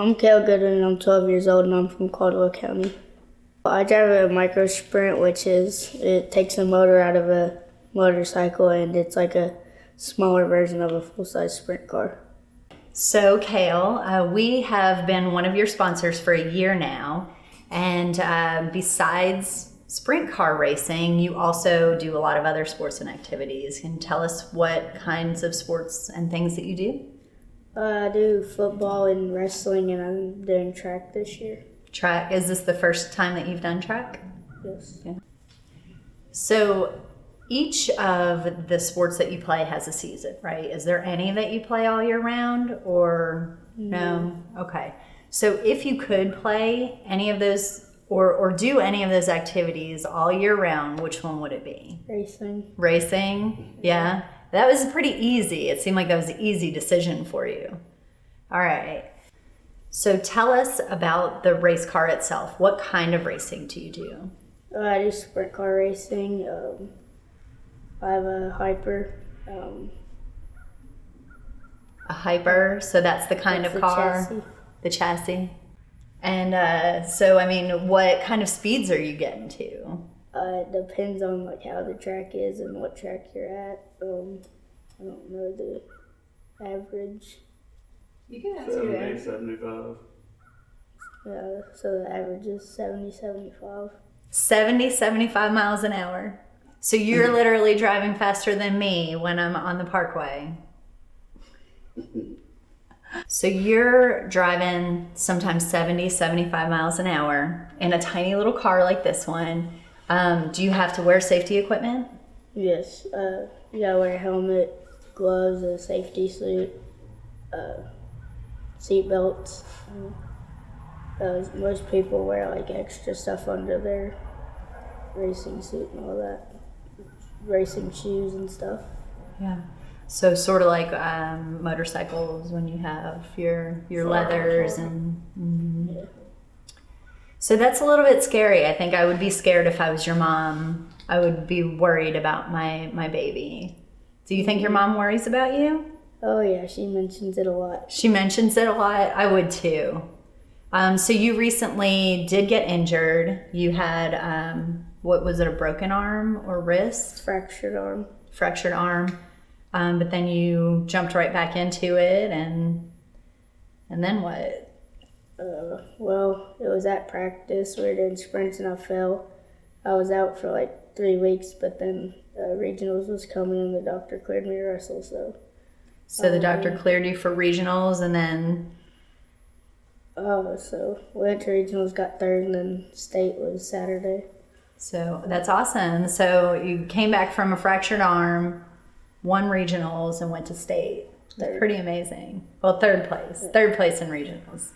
I'm Cale Goodwin, and I'm 12 years old, and I'm from Caldwell County. I drive a micro sprint, it takes a motor out of a motorcycle, and it's like a smaller version of a full-size sprint car. So, Cale, we have been one of your sponsors for a year now, and besides sprint car racing, you also do a lot of other sports and activities. Can you tell us what kinds of sports and things that you do? I do football and wrestling, and I'm doing track this year. Track, is this the first time that you've done track? Yes. Yeah. So each of the sports that you play has a season, right? Is there any that you play all year round or no? Okay. So if you could play any of those or do any of those activities all year round, which one would it be? Racing. Racing? Yeah. That was pretty easy. It seemed like that was an easy decision for you. All right. So tell us about the race car itself. What kind of racing do you do? I do sprint car racing. I have a hyper. A hyper, so that's the kind of car? Chassis. The chassis. And so, I mean, what kind of speeds are you getting to? It depends on like how the track is and what track you're at. I don't know the average. You can answer 70, 75. So the average is 70, 75. 70, 75 miles an hour. So you're literally driving faster than me when I'm on the parkway. So you're driving sometimes 70, 75 miles an hour in a tiny little car like this one. Do you have to wear safety equipment? Yes. You gotta wear a helmet, gloves, a safety suit, seat belts. Most people wear like extra stuff under their racing suit and all that. Racing shoes and stuff. Yeah. So sort of like motorcycles when you have your leathers and. Yeah. So that's a little bit scary. I think I would be scared if I was your mom. I would be worried about my baby. Do you think your mom worries about you? Oh yeah, she mentions it a lot. She mentions it a lot. I would too. So you recently did get injured. You had, what was it, a broken arm or wrist? Fractured arm. Fractured arm. But then you jumped right back into it and then what? Well, it was at practice. We were doing sprints and I fell. I was out for like 3 weeks, but then regionals was coming and the doctor cleared me to wrestle. So the doctor cleared you for regionals and then? So went to regionals, got third, and then state was Saturday. So that's awesome. So you came back from a fractured arm, won regionals, and went to state. That's pretty amazing. Well, third place in regionals.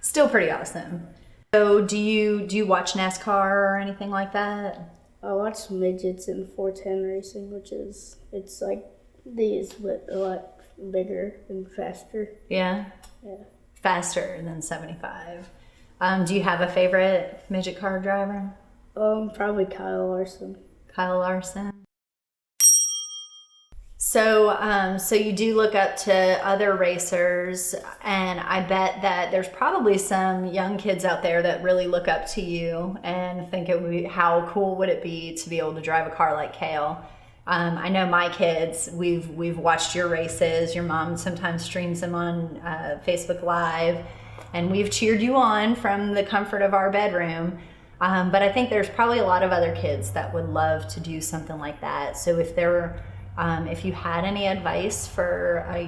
Still pretty awesome. So do you watch NASCAR or anything like that? I watch midgets in 410 racing, it's like these, but a lot bigger and faster. Yeah? Yeah. Faster than 75. Do you have a favorite midget car driver? Probably Kyle Larson. Kyle Larson. So you do look up to other racers, and I bet that there's probably some young kids out there that really look up to you and think it would be, how cool would it be to be able to drive a car like Cale? I know my kids, we've watched your races. Your mom sometimes streams them on Facebook Live, and we've cheered you on from the comfort of our bedroom. But I think there's probably a lot of other kids that would love to do something like that. So if you had any advice for a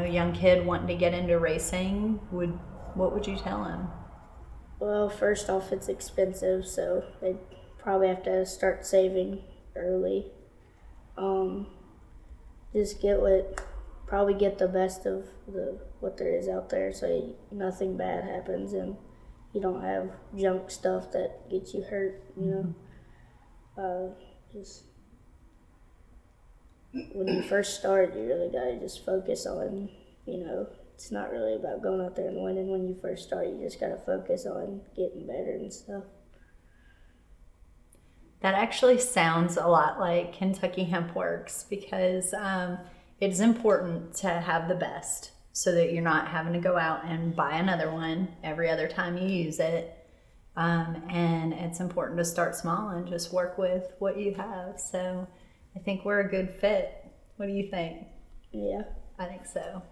young kid wanting to get into racing, what would you tell him? Well, first off, it's expensive, so they probably have to start saving early. Just probably get the best of what there is out there, so nothing bad happens and you don't have junk stuff that gets you hurt. Just when you first start, you really gotta just focus on, it's not really about going out there and winning. When you first start, you just gotta focus on getting better and stuff. That actually sounds a lot like Kentucky Hemp Works because it's important to have the best. so that you're not having to go out and buy another one every other time you use it. And it's important to start small and just work with what you have. So I think we're a good fit. What do you think? Yeah. I think so.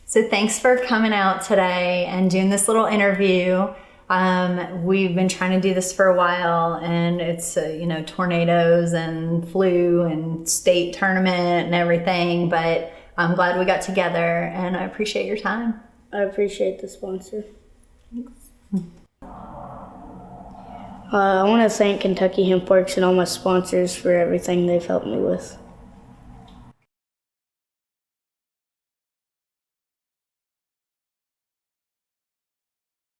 So thanks for coming out today and doing this little interview. We've been trying to do this for a while, and it's, tornadoes and flu and state tournament and everything, but I'm glad we got together, and I appreciate your time. I appreciate the sponsor. Thanks. I want to thank Kentucky Hemp Works and all my sponsors for everything they've helped me with.